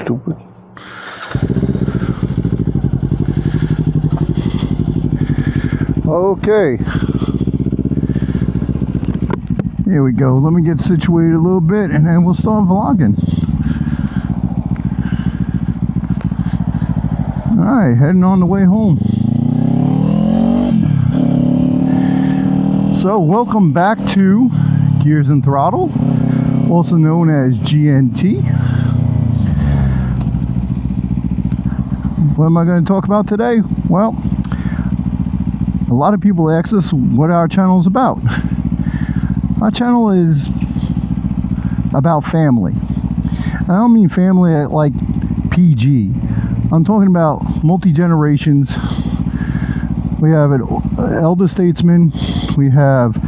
Stupid. Okay. Here we go. Let me get situated a little bit and then we'll start vlogging. Alright, heading on the way home. So, welcome back to Gears and Throttle, also known as GNT. What am I going to talk about today? Well, a lot of people ask us what our channel is about. Our channel is about family. I don't mean family like PG. I'm talking about multi-generations. We have an elder statesman. We have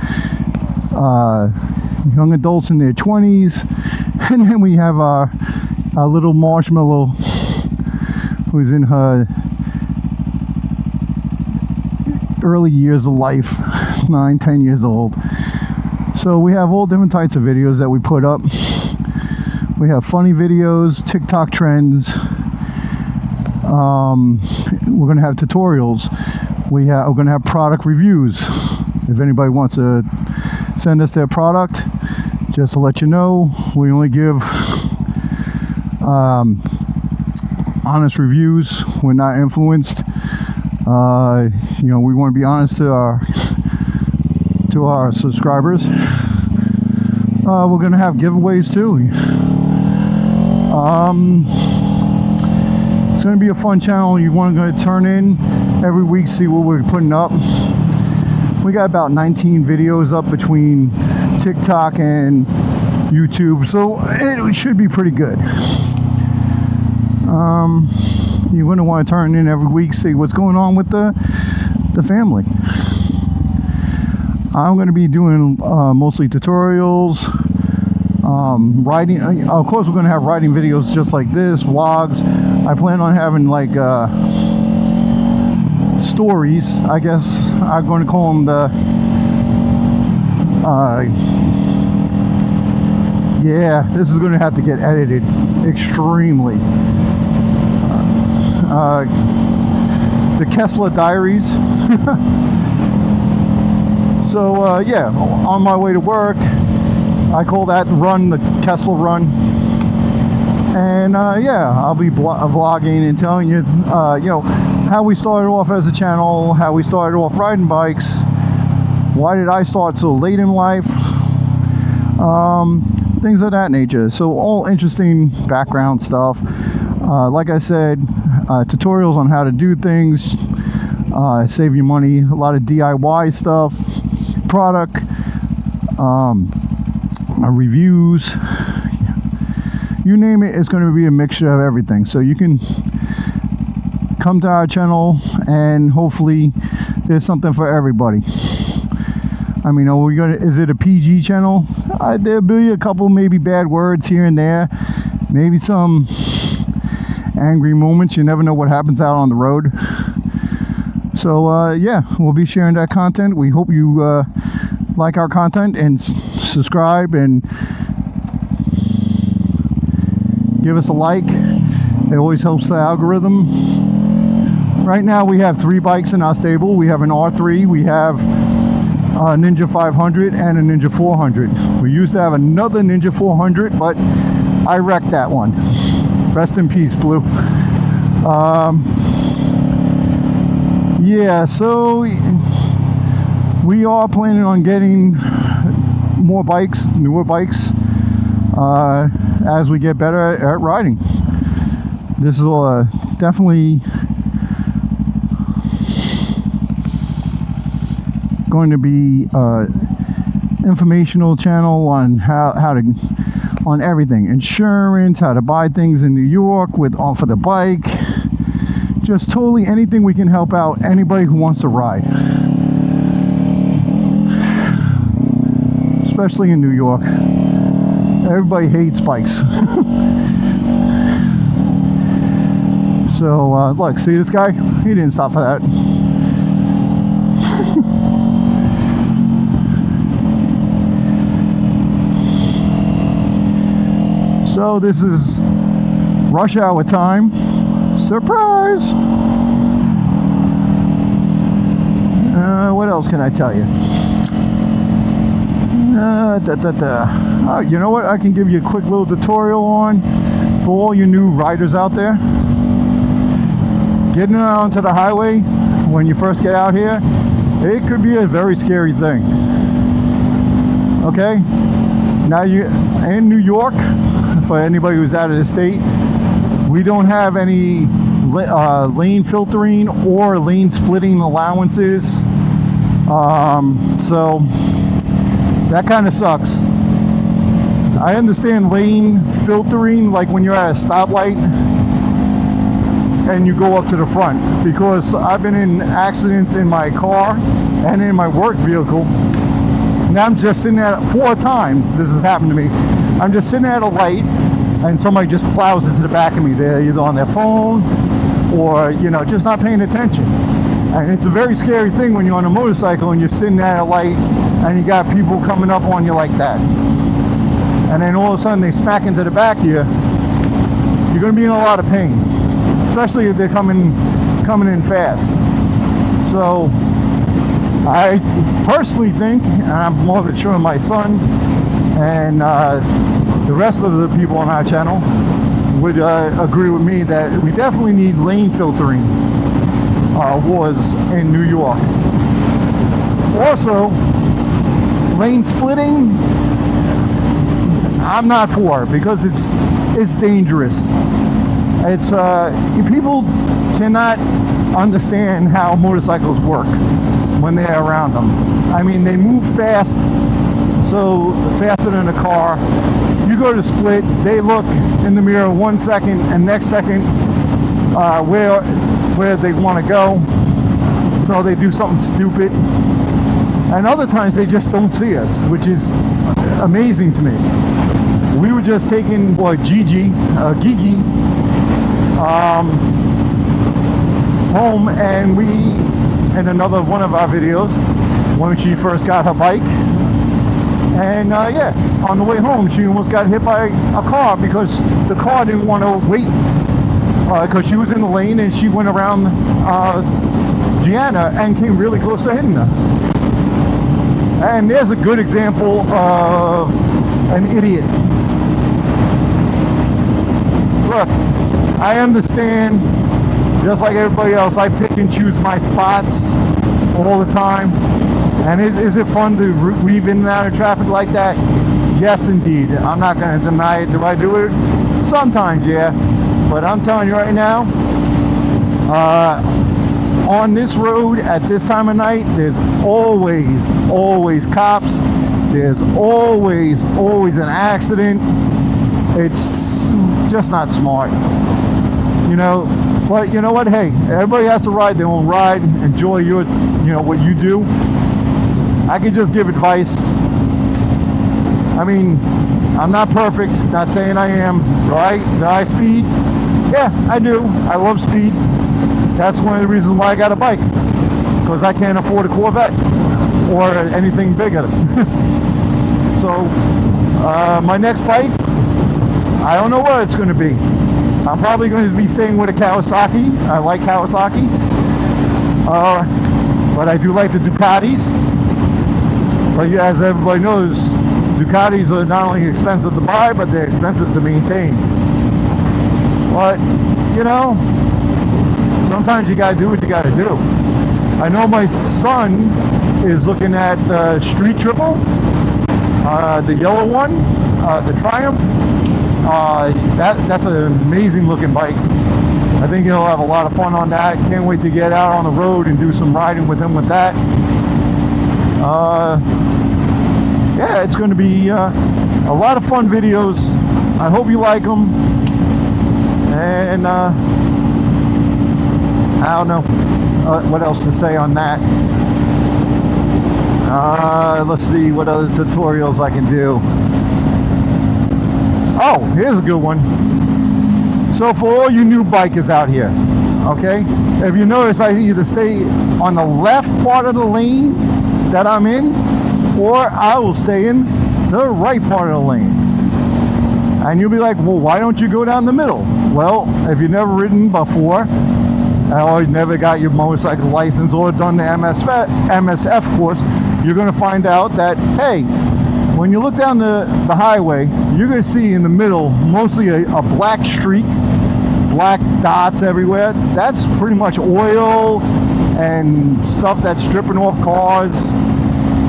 young adults in their 20s. And then we have our little marshmallow who's in her early years of life, 9, 10 years old. So we have all different types of videos that we put up. We have funny videos, TikTok trends. We're going to have tutorials. We're going to have product reviews. If anybody wants to send us their product, just to let you know, we only give honest reviews. We're not influenced. We want to be honest to our subscribers. We're going to have giveaways too. It's going to be a fun channel. You want to turn in every week, see what we're putting up. We got about 19 videos up between TikTok and YouTube, so it should be pretty good. You're going to want to turn in every week, see what's going on with the family. I'm going to be doing mostly tutorials, writing. Of course, we're going to have writing videos just like this, vlogs. I plan on having like stories. I guess I'm going to call them the. Yeah, this is going to have to get edited extremely. The Kessler Diaries. So yeah, on my way to work, I call that run the Kessler Run. And yeah, I'll be vlogging and telling you, how we started off as a channel, how we started off riding bikes, why did I start so late in life, things of that nature. So all interesting background stuff. Like I said, tutorials on how to do things, save you money, a lot of DIY stuff, product, reviews, you name it. It's going to be a mixture of everything. So you can come to our channel and hopefully there's something for everybody. I mean, is it a PG channel? There'll be a couple maybe bad words here and there, maybe some angry moments. You never know what happens out on the road. So yeah, we'll be sharing that content. We hope you like our content and subscribe and give us a like. It always helps the algorithm. Right now we have 3 bikes in our stable. We have an R3, we have a Ninja 500 and a Ninja 400. We used to have another Ninja 400, but I wrecked that one. Rest in peace, Blue. Yeah, so we are planning on getting more bikes, newer bikes, as we get better at riding. This is definitely going to be informational channel on on everything, insurance, how to buy things in New York for the bike, just totally anything we can help out anybody who wants to ride, especially in New York. Everybody hates bikes. So look, see this guy? He didn't stop for that. So this is rush hour time. Surprise! What else can I tell you? You know what I can give you a quick little tutorial on for all you new riders out there? Getting out onto the highway when you first get out here, it could be a very scary thing. Okay? Now you in New York, for anybody who's out of the state, we don't have any lane filtering or lane splitting allowances. So that kind of sucks. I understand lane filtering, like when you're at a stoplight and you go up to the front, because I've been in accidents in my car and in my work vehicle. Now I'm just sitting at 4 times this has happened to me. I'm just sitting at a light and somebody just plows into the back of me. They're either on their phone or, you know, just not paying attention. And it's a very scary thing when you're on a motorcycle and you're sitting at a light and you got people coming up on you like that. And then all of a sudden they smack into the back of you. You're going to be in a lot of pain, especially if they're coming in fast. So I personally think, and I'm more than sure my son and the rest of the people on our channel would agree with me, that we definitely need lane filtering laws in New York. Also, lane splitting, I'm not for, because it's dangerous. It's people cannot understand how motorcycles work when they're around them. I mean, they move fast, so faster than a car. You go to split, they look in the mirror 1 second, and next second where they want to go, so they do something stupid. And other times they just don't see us, which is amazing to me. We were just taking Gigi home, and we, in another one of our videos, when she first got her bike, and yeah, on the way home she almost got hit by a car because the car didn't want to wait, because she was in the lane and she went around Gianna and came really close to hitting her. And there's a good example of an idiot. Look, I understand, just like everybody else, I pick and choose my spots all the time. And is it fun to weave in and out of traffic like that? Yes, indeed. I'm not going to deny it. Do I do it? Sometimes, yeah. But I'm telling you right now, on this road at this time of night, there's always cops. There's always an accident. It's just not smart, you know. But you know what? Hey, everybody has to ride their own ride. Enjoy your, you know, what you do. I can just give advice. I mean, I'm not perfect. Not saying I am. Do I speed? Yeah, I do. I love speed. That's one of the reasons why I got a bike, because I can't afford a Corvette or anything bigger. So my next bike, I don't know what it's going to be. I'm probably going to be staying with a Kawasaki. I like Kawasaki, but I do like the Ducatis. But yeah, as everybody knows, Ducatis are not only expensive to buy, but they're expensive to maintain. But you know, sometimes you gotta do what you gotta do. I know my son is looking at the Street Triple, the yellow one, the Triumph. That's an amazing looking bike. I think he'll have a lot of fun on that. Can't wait to get out on the road and do some riding with him with that. Yeah, it's going to be a lot of fun videos. I hope you like them. And I don't know what else to say on that. Let's see what other tutorials I can do. Oh, here's a good one. So for all you new bikers out here, okay, if you notice, I either stay on the left part of the lane that I'm in, or I will stay in the right part of the lane. And you'll be like, well, why don't you go down the middle? Well, if you've never ridden before, or you never got your motorcycle license or done the MSF course, you're going to find out that, hey, when you look down the highway, you're going to see in the middle mostly a black streak, black dots everywhere. That's pretty much oil and stuff that's stripping off cars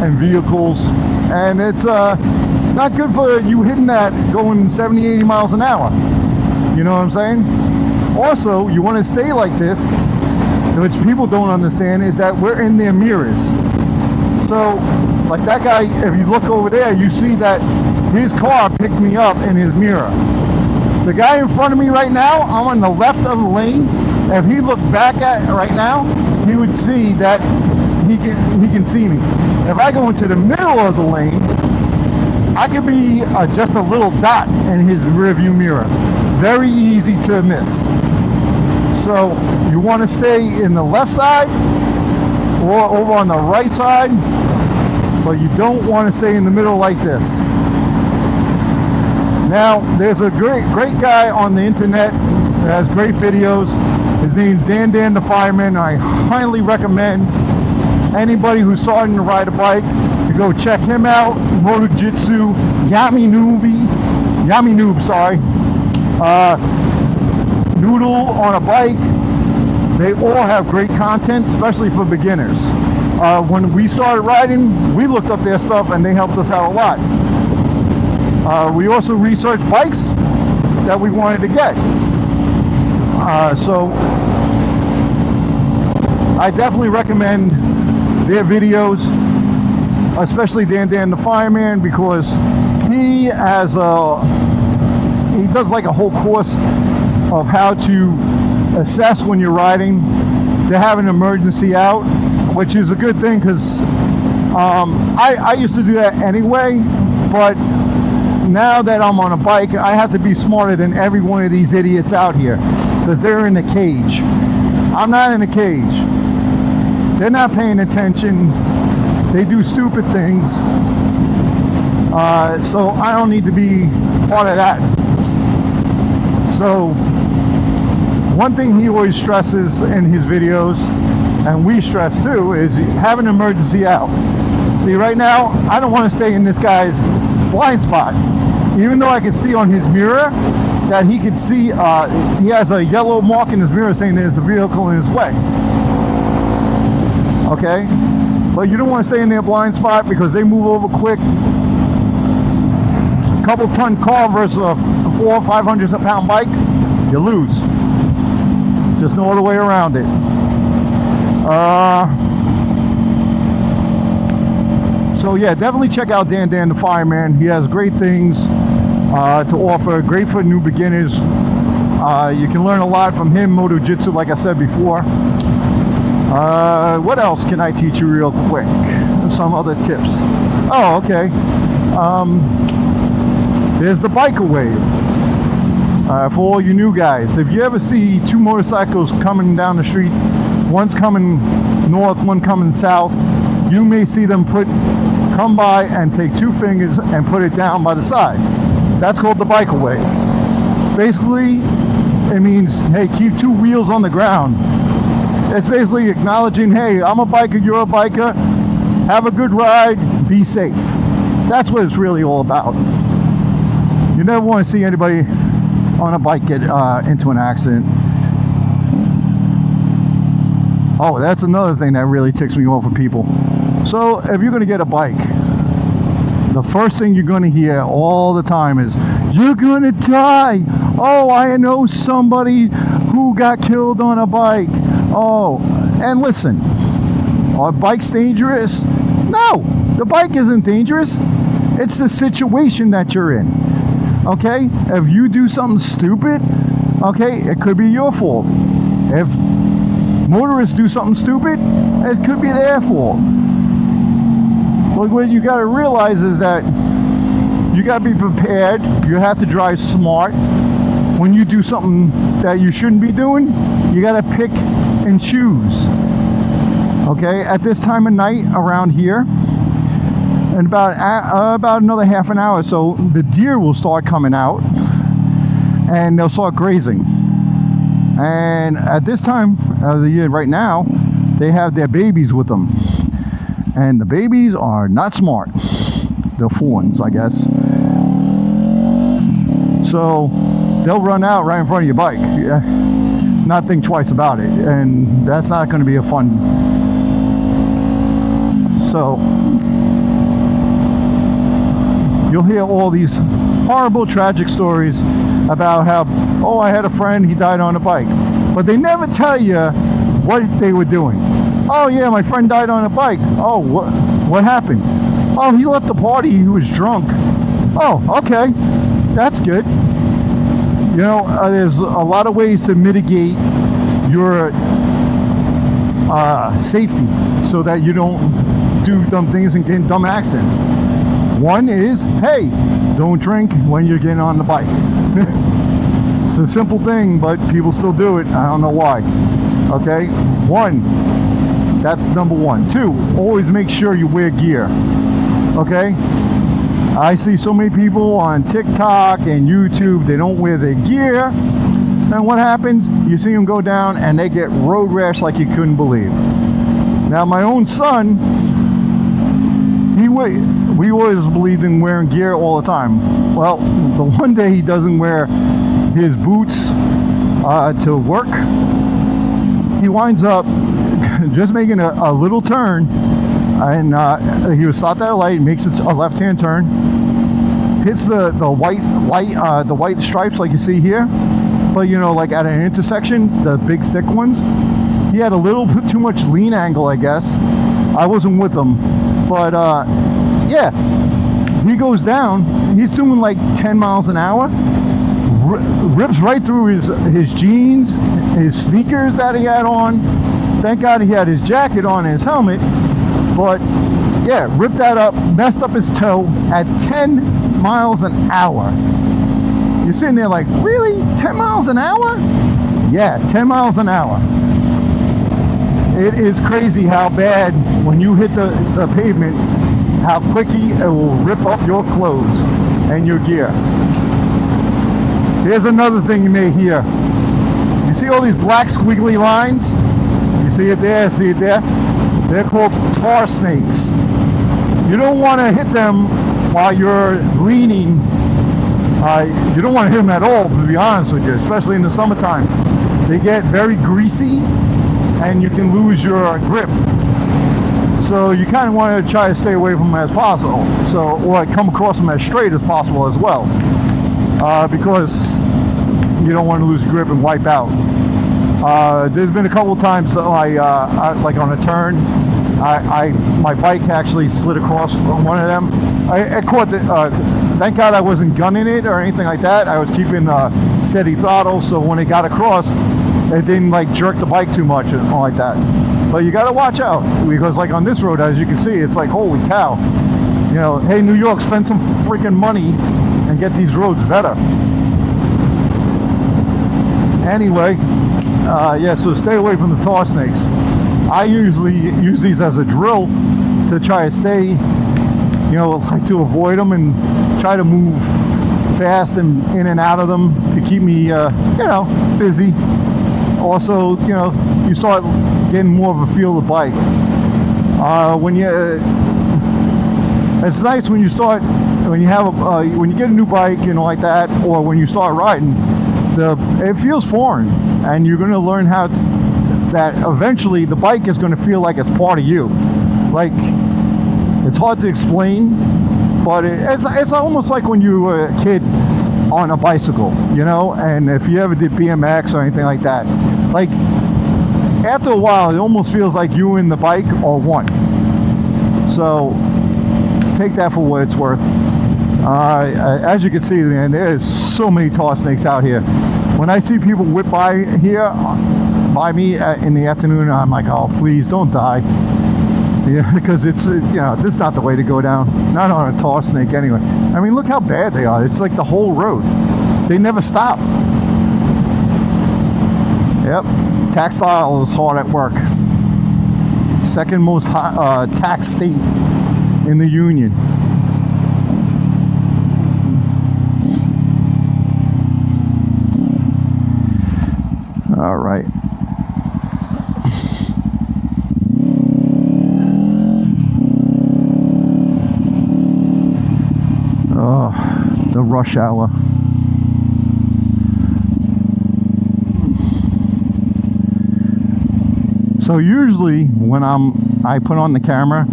and vehicles. And it's not good for you hitting that going 70, 80 miles an hour. You know what I'm saying? Also, you want to stay like this, which people don't understand, is that we're in their mirrors. So, like that guy, if you look over there, you see that his car picked me up in his mirror. The guy in front of me right now, I'm on the left of the lane. If he looked back at right now, he would see that he can see me. If I go into the middle of the lane, I could be just a little dot in his rearview mirror. Very easy to miss. So you want to stay in the left side or over on the right side, but you don't want to stay in the middle like this. Now, there's a great guy on the internet that has great videos. His name's Dan the Fireman. I highly recommend anybody who's starting to ride a bike to go check him out. Motojitsu, Yami Noob, sorry. Noodle on a bike. They all have great content, especially for beginners. When we started riding, we looked up their stuff and they helped us out a lot. We also researched bikes that we wanted to get. So I definitely recommend their videos, especially Dan the Fireman, because he has he does like a whole course of how to assess when you're riding to have an emergency out, which is a good thing, because I used to do that anyway, but now that I'm on a bike, I have to be smarter than every one of these idiots out here, because they're in a cage. I'm not in a cage. They're not paying attention. They do stupid things. So I don't need to be part of that. So one thing he always stresses in his videos, and we stress too, is have an emergency out. See, right now, I don't want to stay in this guy's blind spot. Even though I can see on his mirror that he could see, he has a yellow mark in his mirror saying there's a vehicle in his way. Okay? But you don't want to stay in their blind spot because they move over quick. A couple ton car versus a 400 or 500 pound bike, you lose. Just no other way around it. So yeah, definitely check out Dan the Fireman. He has great things to offer, great for new beginners. You can learn a lot from him, Motojitsu, like I said before. What else can I teach you real quick? Some other tips. Oh, okay. There's the biker wave. For all you new guys, if you ever see two motorcycles coming down the street, one's coming north, one coming south, you may see them come by and take two fingers and put it down by the side. That's called the biker wave. Basically, it means, hey, keep two wheels on the ground. It's basically acknowledging, hey, I'm a biker, you're a biker, have a good ride, be safe. That's what it's really all about. You never want to see anybody on a bike get into an accident. Oh, that's another thing that really ticks me off with people. So if you're going to get a bike, the first thing you're going to hear all the time is, you're going to die. Oh, I know somebody who got killed on a bike. Oh, and listen, are bikes dangerous? No, the bike isn't dangerous. It's the situation that you're in. Okay? If you do something stupid, okay, it could be your fault. If motorists do something stupid, it could be their fault. But what you got to realize is that you got to be prepared. You have to drive smart. When you do something that you shouldn't be doing, you got to pick and choose. Okay, at this time of night around here, in about another half an hour or so, the deer will start coming out and they'll start grazing. And at this time of the year right now, they have their babies with them, and the babies are not smart. They're fawns, I guess. So they'll run out right in front of your bike, not think twice about it, and that's not going to be a fun. So you'll hear all these horrible, tragic stories about how, oh, I had a friend, he died on a bike. But they never tell you what they were doing. Oh yeah, my friend died on a bike. Oh, what happened? Oh, he left the party, he was drunk. Oh, okay, that's good. You know, there's a lot of ways to mitigate your safety so that you don't do dumb things and get in dumb accidents. One is, hey, don't drink when you're getting on the bike. It's a simple thing, but people still do it. I don't know why. Okay, that's number one. Two, always make sure you wear gear. Okay, I see so many people on TikTok and YouTube, they don't wear their gear, and what happens? You see them go down and they get road rash like you couldn't believe. Now my own son, we always believed in wearing gear all the time. Well, the one day he doesn't wear his boots to work, he winds up just making a little turn, and he was stopped at a light, makes a left-hand turn, hits the white stripes like you see here, but you know, like at an intersection, the big thick ones. He had a little bit too much lean angle, I guess. I wasn't with him, but yeah, he goes down. He's doing like 10 miles an hour. Rips right through his jeans, his sneakers that he had on. Thank God he had his jacket on and his helmet. But yeah, ripped that up, messed up his toe at 10 miles an hour. You're sitting there like, really? 10 miles an hour? Yeah, 10 miles an hour. It is crazy how bad, when you hit the pavement, how quickly it will rip up your clothes and your gear. Here's another thing you may hear. You see all these black squiggly lines? You see it there, see it there? They're called tar snakes. You don't want to hit them while you're leaning. You don't want to hit them at all, to be honest with you, especially in the summertime. They get very greasy and you can lose your grip. So you kind of want to try to stay away from them as possible. So, or come across them as straight as possible as well. Because you don't want to lose grip and wipe out. There's been a couple of times I like on a turn, my bike actually slid across one of them. I caught thank God I wasn't gunning it or anything like that. I was keeping steady throttle, so when it got across, it didn't like jerk the bike too much and all like that. But you got to watch out, because like on this road, as you can see, it's like, holy cow. You know, hey, New York, spend some freaking money and get these roads better. Anyway, yeah, so stay away from the tar snakes. I usually use these as a drill to try to stay, you know, like to avoid them and try to move fast and in and out of them to keep me, you know, busy. Also, you know, you start getting more of a feel of the bike. When you, it's nice when you start, when you have when you get a new bike and all like that, or when you start riding, it feels foreign, and you're going to learn how to, that eventually the bike is going to feel like it's part of you. Like, it's hard to explain, but it's almost like when you were a kid on a bicycle, you know, and if you ever did BMX or anything like that, like after a while it almost feels like you and the bike are one. So take that for what it's worth. As you can see, man, there's so many tar snakes out here. When I see people whip by me in the afternoon, I'm like, oh, please don't die. Yeah, because it's, you know, this is not the way to go down. Not on a tar snake anyway. I mean, look how bad they are. It's like the whole road. They never stop. Yep, textile is hard at work. Second most taxed state in the Union. All right. Oh, the rush hour. So usually when I put on the camera,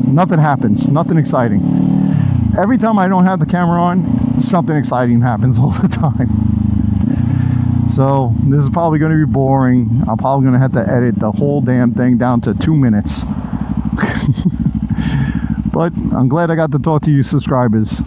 nothing happens, nothing exciting. Every time I don't have the camera on, something exciting happens all the time. So this is probably going to be boring. I'm probably going to have to edit the whole damn thing down to 2 minutes. But I'm glad I got to talk to you subscribers.